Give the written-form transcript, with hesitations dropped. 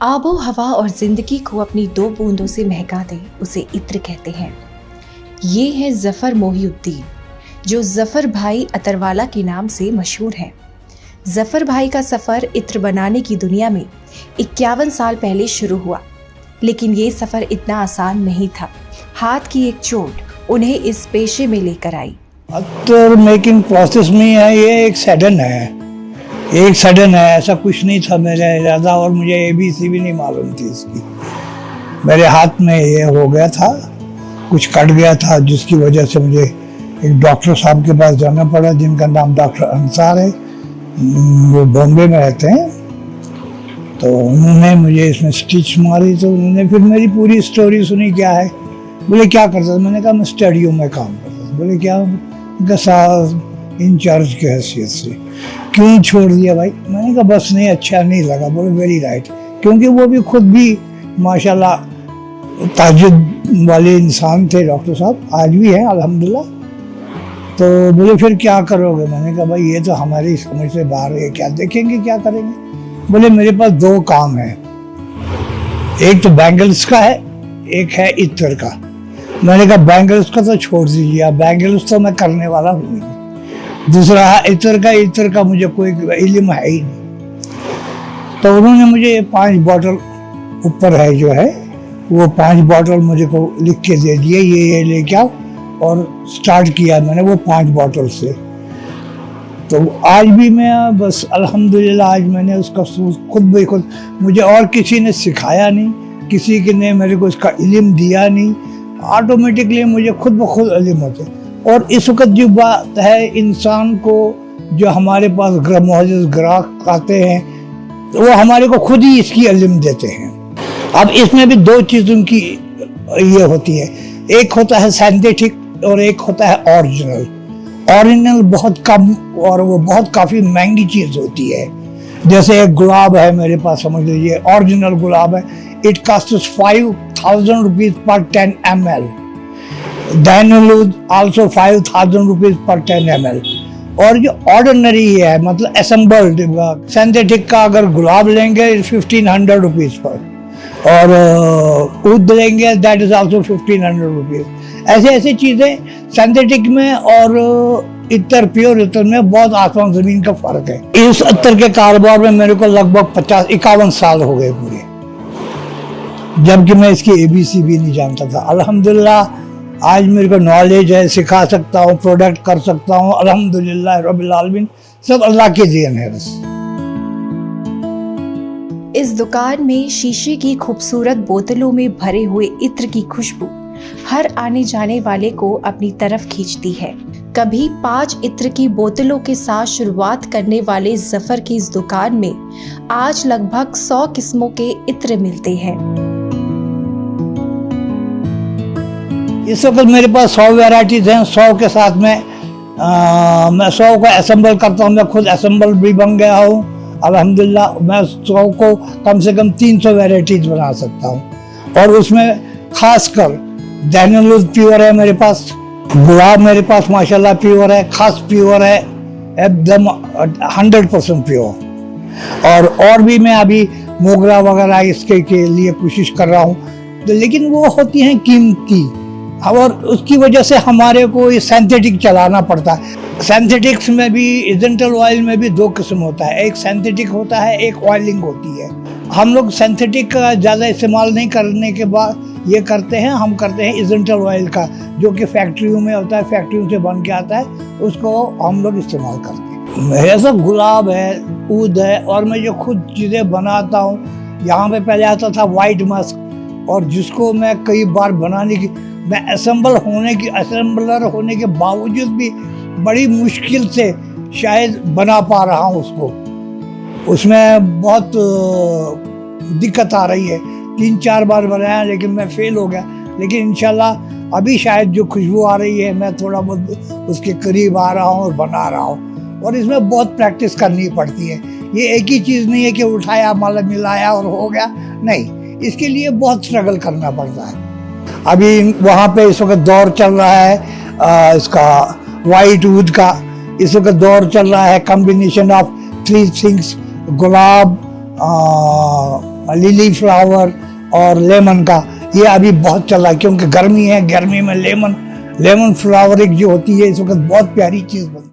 आबो हवा और जिंदगी को अपनी दो बूंदों से महका दे उसे इत्र कहते हैं। ये है जफर मोहिउद्दीन, जो जफर भाई अतरवाला के नाम से मशहूर है। जफर भाई का सफ़र इत्र बनाने की दुनिया में 51 साल पहले शुरू हुआ, लेकिन ये सफ़र इतना आसान नहीं था। हाथ की एक चोट उन्हें इस पेशे में लेकर आई। अत्तर मेकिंग प्रोसेस में है, ये एक सडन है, ऐसा कुछ नहीं था मेरा इरादा, और मुझे ABC भी नहीं मालूम थी इसकी। मेरे हाथ में ये हो गया था, कुछ कट गया था, जिसकी वजह से मुझे एक डॉक्टर साहब के पास जाना पड़ा, जिनका नाम डॉक्टर अंसार है, वो बॉम्बे में रहते हैं। तो उन्होंने मुझे इसमें स्टिच मारी, तो उन्होंने फिर मेरी पूरी स्टोरी सुनी। क्या है? बोले क्या करता था? मैंने कहा मैं स्टूडियो में काम करता था। बोले क्या? साहब इंचार्ज की हैसियत से। क्यों छोड़ दिया भाई? मैंने कहा बस नहीं, अच्छा नहीं लगा। बोले वेरी राइट, क्योंकि वो भी खुद भी माशाल्लाह ताजुद वाले इंसान थे डॉक्टर साहब, आज भी हैं अल्हम्दुलिल्लाह। तो बोले फिर क्या करोगे? मैंने कहा भाई ये तो हमारी समझ से बाहर है, क्या देखेंगे, क्या करेंगे? बोले मेरे पास दो काम है, एक तो बैंगल्स का है, एक है इत्र का। मैंने कहा बैंगल्स का तो छोड़ दीजिए, बैंगल्स तो मैं करने वाला हूँ। दूसरा है इत्र का मुझे कोई इल्म है ही नहीं। तो उन्होंने मुझे 5 बॉटल ऊपर है जो है, वो 5 बॉटल मुझे को लिख के दे दिए, ये लेके आओ, और स्टार्ट किया मैंने वो 5 बॉटल से। तो आज भी मैं बस अल्हम्दुलिल्लाह, आज मैंने उसका खुद मुझे और किसी ने सिखाया नहीं, किसी के ने मेरे को इसका इल्म दिया नहीं, ऑटोमेटिकली मुझे खुद ब खुद इल्म होते। और इस वक्त जो बात है, इंसान को जो हमारे पास ग्राहक आते हैं, वो हमारे को खुद ही इसकी इल्म देते हैं। अब इसमें भी 2 चीज़ों की ये होती है, एक होता है सिंथेटिक और एक होता है ओरिजिनल बहुत कम, और वो बहुत काफ़ी महंगी चीज़ होती है। जैसे एक गुलाब है मेरे पास, समझ लीजिए ओरिजिनल गुलाब है, इट कॉस्ट्स 5000 रुपीज़ पर 10 ml। Danilud also 5000 रुपीज़ पर 10 ml। और जो ऑर्डिनरी है, मतलब असेंबल्ड सिंथेटिक का अगर गुलाब लेंगे 1500 रुपीज़ पर, और ऊद लेंगे दैट इज आल्सो 1500 रुपीज़। ऐसे चीज़ें सिंथेटिक में और प्योर इत्र में बहुत आसमान ज़मीन का फ़र्क है। इस इत्र के कारोबार में मेरे को लगभग 51 साल हो गए पूरे, जबकि मैं इसकी ABC भी नहीं जानता था। अल्हम्दुलिल्लाह आज मेरे को नॉलेज है, सिखा सकता हूँ, प्रोडक्ट कर सकता हूँ, अल्हम्दुलिल्लाह रब्बिल आलमीन, सब अल्लाह की देन है बस। इस दुकान में शीशे की खूबसूरत बोतलों में भरे हुए इत्र की खुशबू हर आने जाने वाले को अपनी तरफ खींचती है। कभी 5 इत्र की बोतलों के साथ शुरुआत करने वाले जफर की इस दुकान में आज लगभग 100 किस्मों के इत्र मिलते हैं। इस वक्त मेरे पास 100 वैराइटीज़ हैं। 100 के साथ में मैं 100 को असेंबल करता हूँ, मैं खुद असेंबल भी बन गया हूँ अल्हम्दुलिल्लाह। मैं 100 को कम से कम 300 वैराइटीज़ बना सकता हूँ, और उसमें खासकर Danilud प्योर है मेरे पास, गुलाब मेरे पास माशाल्लाह प्योर है, खास प्योर है, एकदम 100% प्योर। और भी मैं अभी मोगरा वगैरह इसके के लिए कोशिश कर रहा हूँ, लेकिन वो होती हैं कीमती, और उसकी वजह से हमारे को ये सिंथेटिक चलाना पड़ता है। सिंथेटिक्स में भी, एजेंटल ऑयल में भी 2 किस्म होता है, एक सिंथेटिक होता है, एक ऑयलिंग होती है। हम लोग सिंथेटिक का ज़्यादा इस्तेमाल नहीं करने के बाद ये करते हैं, हम करते हैं एजेंटल ऑयल का, जो कि फैक्ट्रियों में होता है, फैक्ट्रियों से बन के आता है, उसको हम लोग इस्तेमाल करते हैं। मेरे सब गुलाब है, ऊद है, और मैं जो खुद चीज़ें बनाता हूँ। यहाँ पे पहले आता था वाइट मस्क, और जिसको मैं कई बार बनाने की, मैं असेंबलर होने के बावजूद भी बड़ी मुश्किल से शायद बना पा रहा हूँ उसको। उसमें बहुत दिक्कत आ रही है, 3-4 बार बनाया, लेकिन मैं फेल हो गया। लेकिन इंशाल्लाह अभी शायद जो खुशबू आ रही है, मैं थोड़ा बहुत उसके करीब आ रहा हूँ और बना रहा हूँ। और इसमें बहुत प्रैक्टिस करनी पड़ती है। ये एक ही चीज़ नहीं है कि उठाया, मतलब मिलाया और हो गया, नहीं, इसके लिए बहुत स्ट्रगल करना पड़ता है। अभी वहाँ पे इस वक्त दौर चल रहा है इसका वाइट वुड का, इस वक्त दौर चल रहा है combination of 3 things, gulab, lily flower और लेमन का, ये अभी बहुत चला क्योंकि गर्मी है, गर्मी में लेमन फ्लावर एक जो होती है इस वक्त बहुत प्यारी चीज़ बनती है।